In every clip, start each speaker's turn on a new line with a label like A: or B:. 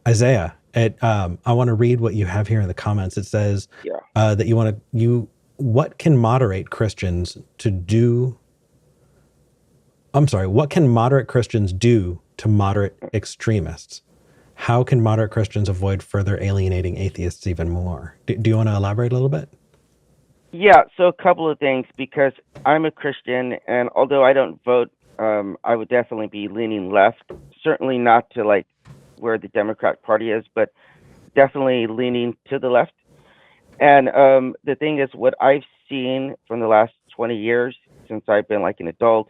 A: Isaiah, I want to read what you have here in the comments. It says
B: Yeah.
A: that what can moderate Christians to do? I'm sorry, what can moderate Christians do to moderate extremists? How can moderate Christians avoid further alienating atheists even more? Do you want to elaborate a little bit?
B: Yeah, so a couple of things because I'm a Christian, and although I don't vote, I would definitely be leaning left. Certainly not to like where the Democrat Party is, but definitely leaning to the left. And the thing is, what I've seen from the last 20 years since I've been like an adult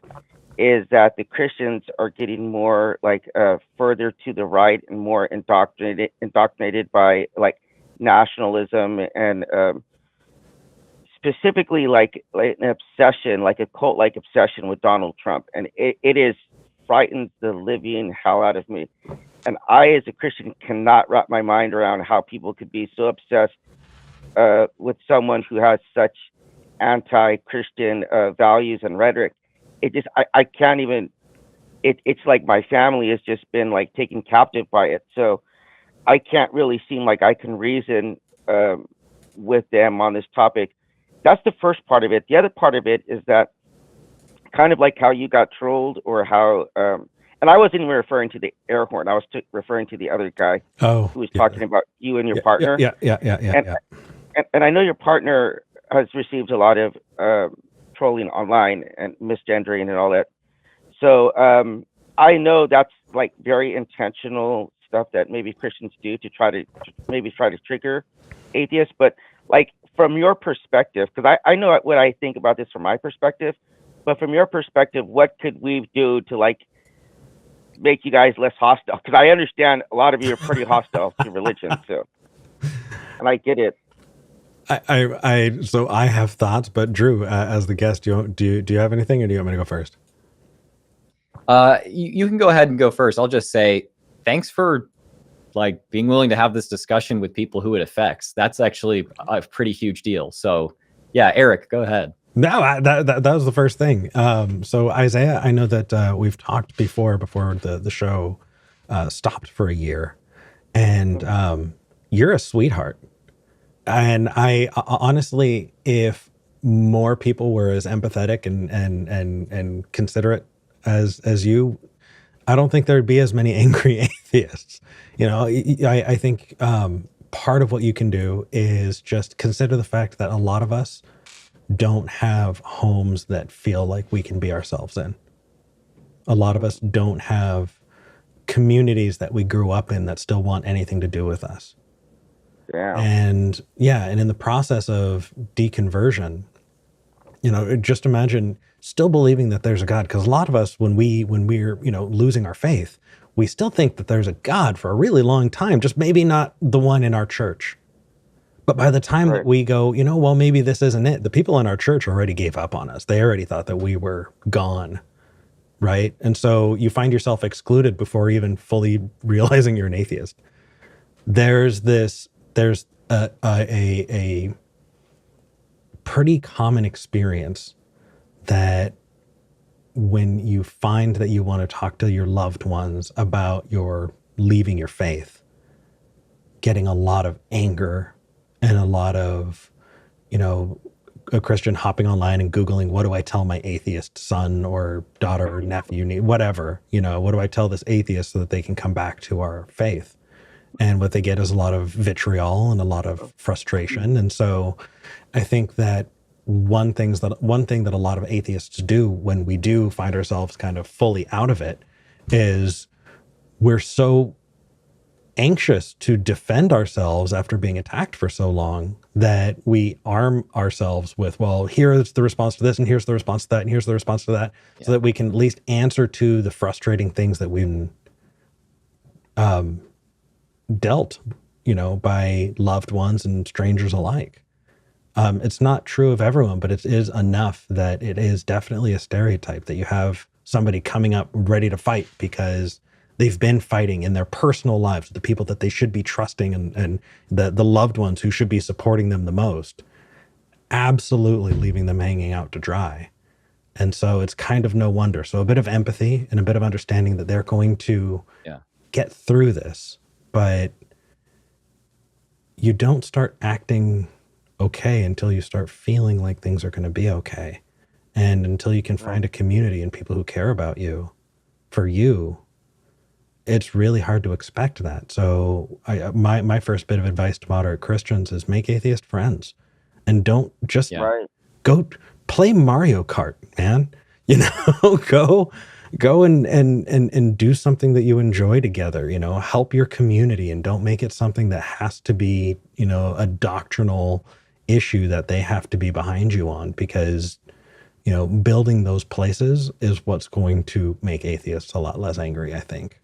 B: is that the Christians are getting more like further to the right and more indoctrinated by like nationalism and specifically like an obsession, like a cult like obsession with Donald Trump. And it is frightens the living hell out of me. And I, as a Christian, cannot wrap my mind around how people could be so obsessed with someone who has such anti-Christian values and rhetoric. I can't even. It's like my family has just been like taken captive by it. So I can't really seem like I can reason with them on this topic. That's the first part of it. The other part of it is that kind of like how you got trolled or how, and I wasn't even referring to the air horn. I was referring to the other guy
A: Oh,
B: who was
A: yeah,
B: talking about you and your
A: yeah,
B: partner.
A: yeah, yeah, yeah, yeah,
B: And
A: yeah.
B: and I know your partner has received a lot of trolling online and misgendering and all that. So I know that's like very intentional stuff that maybe Christians do to maybe try to trigger atheists. But like from your perspective, because I know what I think about this from my perspective, but from your perspective, what could we do to like make you guys less hostile? Because I understand a lot of you are pretty hostile to religion, so and I get it.
A: So I have thoughts, but Drew, as the guest, do you have anything, or do you want me to go first?
C: You can go ahead and go first. I'll just say thanks for like being willing to have this discussion with people who it affects. That's actually a pretty huge deal. So yeah, Eric, go ahead.
A: No, that was the first thing. So Isaiah, I know that we've talked before the show stopped for a year, and you're a sweetheart. And I honestly, if more people were as empathetic and considerate as you, I don't think there'd be as many angry atheists. You know, I think part of what you can do is just consider the fact that a lot of us don't have homes that feel like we can be ourselves in. A lot of us don't have communities that we grew up in that still want anything to do with us.
B: Yeah.
A: And yeah, and in the process of deconversion, you know, just imagine still believing that there's a God. Because a lot of us, when we're, you know, losing our faith, we still think that there's a God for a really long time, just maybe not the one in our church. But by the time that
B: Right.
A: we go, you know, well, maybe this isn't it, the people in our church already gave up on us. They already thought that we were gone. Right. And so you find yourself excluded before even fully realizing you're an atheist. There's a pretty common experience that when you find that you want to talk to your loved ones about your leaving your faith, getting a lot of anger and a lot of, you know, a Christian hopping online and Googling, what do I tell my atheist son or daughter or nephew, whatever, you know, what do I tell this atheist so that they can come back to our faith? And what they get is a lot of vitriol and a lot of frustration. And so I think that one thing that a lot of atheists do when we do find ourselves kind of fully out of it is we're so anxious to defend ourselves after being attacked for so long that we arm ourselves with, well, here's the response to this, and here's the response to that, and here's the response to that, so that we can at least answer to the frustrating things that we've dealt, you know, by loved ones and strangers alike. It's not true of everyone, but it is enough that it is definitely a stereotype that you have somebody coming up ready to fight because they've been fighting in their personal lives with the people that they should be trusting and the loved ones who should be supporting them the most, absolutely leaving them hanging out to dry. And so it's kind of no wonder. So a bit of empathy and a bit of understanding that they're going to
C: Yeah.
A: get through this but you don't start acting okay until you start feeling like things are going to be okay. And until you can find a community and people who care about you for you, it's really hard to expect that. So my first bit of advice to moderate Christians is make atheist friends, and don't just
B: Right.
A: go play Mario Kart, man. You know, go and do something that you enjoy together. You know, help your community, and don't make it something that has to be, you know, a doctrinal issue that they have to be behind you on, because, you know, building those places is what's going to make atheists a lot less angry, I think.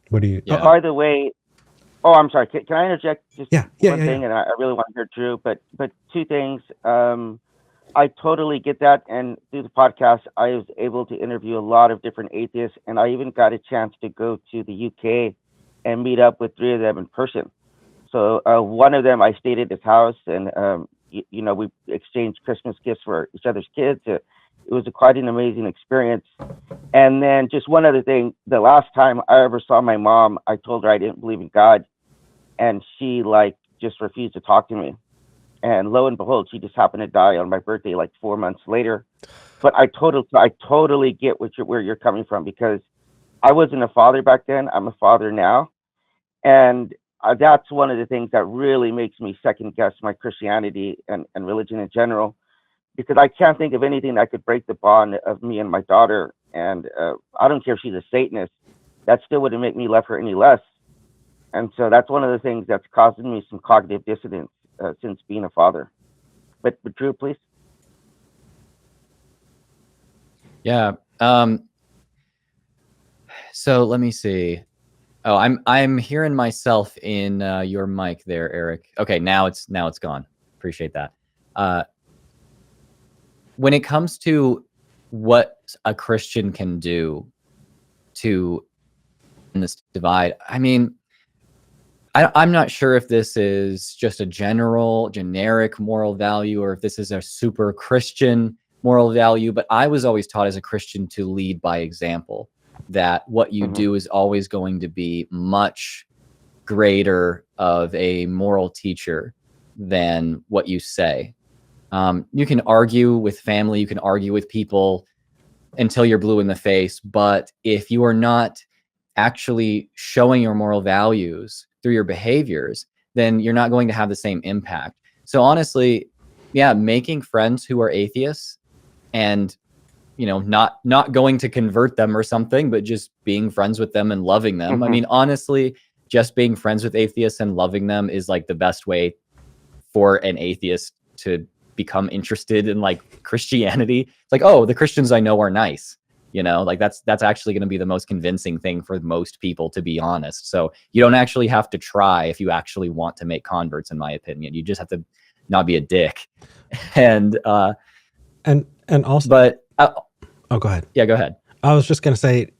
A: What do you?
C: Yeah.
B: By the way, I'm sorry. Can I interject just
A: Yeah,
B: one thing? And I really want to hear Drew, but two things. I totally get that. And through the podcast, I was able to interview a lot of different atheists, and I even got a chance to go to the UK and meet up with 3 of them in person. So one of them, I stayed at his house, and you know, we exchanged Christmas gifts for each other's kids. It was quite an amazing experience. And then just one other thing, the last time I ever saw my mom, I told her I didn't believe in God, and she like just refused to talk to me. And lo and behold, she just happened to die on my birthday like 4 months later. But I totally get where you're coming from, because I wasn't a father back then. I'm a father now. And that's one of the things that really makes me second guess my Christianity and religion in general, because I can't think of anything that could break the bond of me and my daughter. And I don't care if she's a Satanist, that still wouldn't make me love her any less. And so that's one of the things that's causing me some cognitive dissonance since being a father. But Drew, please.
C: Yeah. So let me see. Oh, I'm hearing myself in your mic there, Eric. Okay, now it's gone. Appreciate that. When it comes to what a Christian can do to end this divide, I mean, I'm not sure if this is just a generic moral value, or if this is a super Christian moral value, but I was always taught as a Christian to lead by example, that what you do is always going to be much greater of a moral teacher than what you say. You can argue with family, you can argue with people until you're blue in the face, but if you are not actually showing your moral values through your behaviors, then you're not going to have the same impact. So honestly, yeah, making friends who are atheists, and you know, not going to convert them or something, but just being friends with them and loving them. I mean, honestly, just being friends with atheists and loving them is like the best way for an atheist to become interested in like Christianity. It's like, oh, the Christians I know are nice. You know, like that's actually going to be the most convincing thing for most people, to be honest. So you don't actually have to try if you actually want to make converts, in my opinion. You just have to not be a dick. And
A: also,
C: but
A: oh, go ahead.
C: Yeah, go ahead.
A: I was just going to say,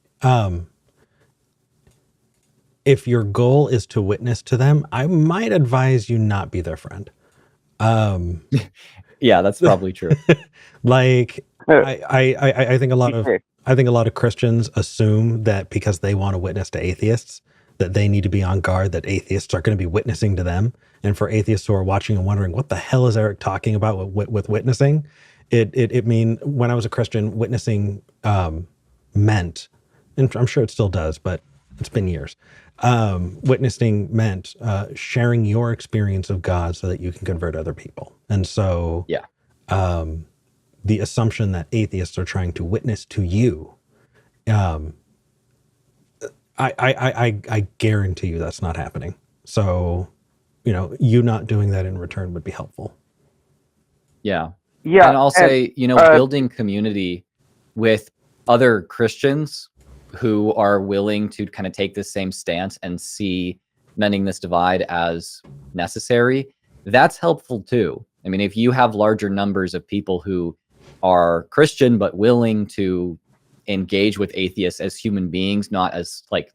A: if your goal is to witness to them, I might advise you not be their friend.
C: Yeah, that's probably true.
A: Like, I think a lot of Christians assume that because they want to witness to atheists, that they need to be on guard, that atheists are going to be witnessing to them. And for atheists who are watching and wondering, what the hell is Eric talking about with witnessing? It mean, when I was a Christian, witnessing meant, and I'm sure it still does, but it's been years. Witnessing meant sharing your experience of God so that you can convert other people. And so,
C: yeah,
A: the assumption that atheists are trying to witness to you, I guarantee you that's not happening. So, you know, you not doing that in return would be helpful.
C: Yeah.
B: Yeah.
C: And I'll say, you know, building community with other Christians who are willing to kind of take the same stance and see mending this divide as necessary, that's helpful too. I mean, if you have larger numbers of people who are Christian but willing to engage with atheists as human beings, not as like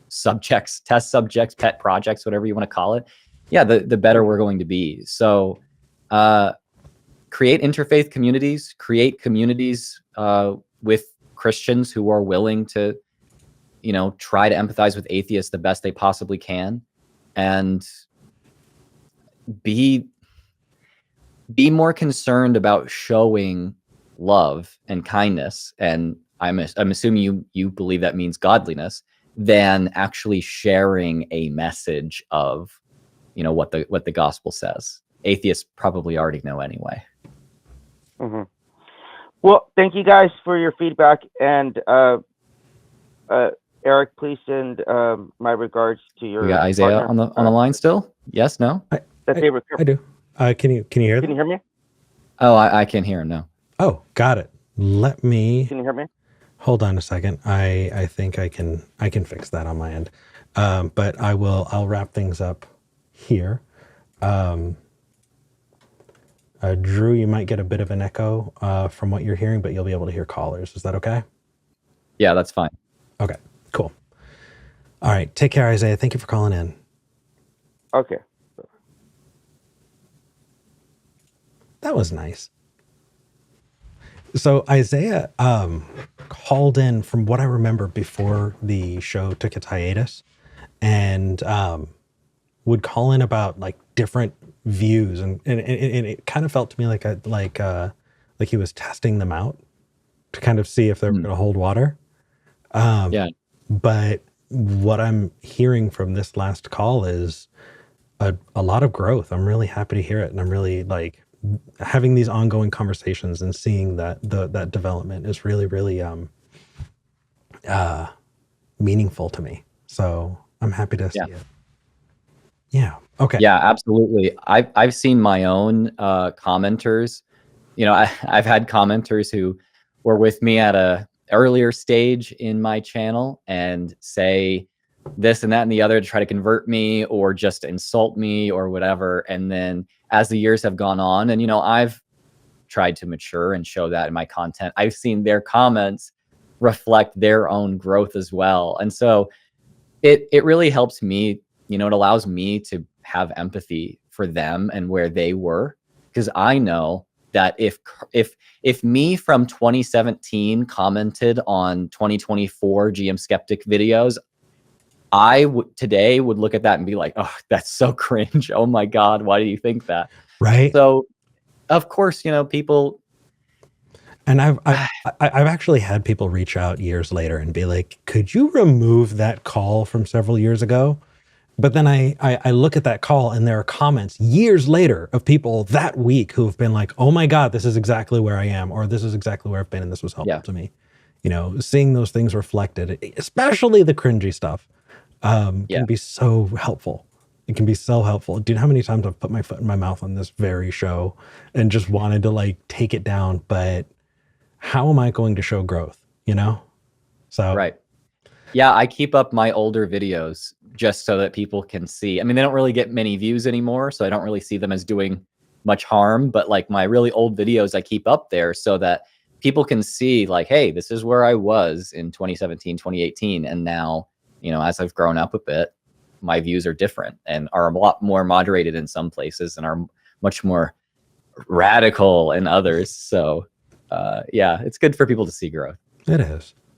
C: subjects, test subjects, pet projects, whatever you want to call it, yeah, the better we're going to be. So create interfaith communities, create communities with Christians who are willing to, try to empathize with atheists the best they possibly can, and be more concerned about showing love and kindness, and I'm assuming you believe that means godliness, than actually sharing a message of what the gospel says. Atheists probably already know anyway.
B: Mm-hmm. Well, thank you guys for your feedback, and Eric, please send my regards to your.
C: We got Isaiah
B: partner.
C: on the line still. Yes, no.
A: I do. Can you hear
B: Can you hear me?
C: Oh, I can't hear him. No.
A: Oh, got it. Let me.
B: Can you hear me?
A: Hold on a second. I think I can fix that on my end. But I'll wrap things up here. Drew, you might get a bit of an echo from what you're hearing, but you'll be able to hear callers. Is that okay?
C: Yeah, that's fine.
A: Okay, cool. All right. Take care, Isaiah. Thank you for calling in.
B: Okay.
A: That was nice. So Isaiah called in, from what I remember, before the show took its hiatus, and would call in about like different views, and it kind of felt to me like he was testing them out to kind of see if they were going to hold water.
C: Yeah.
A: But what I'm hearing from this last call is a lot of growth. I'm really happy to hear it, and I'm really like having these ongoing conversations and seeing that that development is really, really meaningful to me. So I'm happy to see it. Yeah. Okay.
C: Yeah, absolutely. I've seen my own commenters. I've had commenters who were with me at a earlier stage in my channel and say this and that and the other to try to convert me or just insult me or whatever. And then as the years have gone on, and I've tried to mature and show that in my content, I've seen their comments reflect their own growth as well. And so it really helps me. It allows me to have empathy for them and where they were, because I know that if me from 2017 commented on 2024 GM Skeptic videos, I today would look at that and be like, oh, that's so cringe. Oh my God, why do you think that?
A: Right.
C: So of course, people.
A: And I've actually had people reach out years later and be like, could you remove that call from several years ago? But then I look at that call and there are comments years later of people that week who have been like, oh my God, this is exactly where I am, or this is exactly where I've been, and this was helpful to me. Seeing those things reflected, especially the cringy stuff, can be so helpful. It can be so helpful. Dude, how many times I've put my foot in my mouth on this very show and just wanted to like take it down, but how am I going to show growth, So
C: right. Yeah, I keep up my older videos just so that people can see. I mean, they don't really get many views anymore, so I don't really see them as doing much harm, but like my really old videos I keep up there so that people can see like, hey, this is where I was in 2017, 2018. And now, as I've grown up a bit, my views are different and are a lot more moderated in some places and are much more radical in others. So yeah, it's good for people to see growth.
A: It is.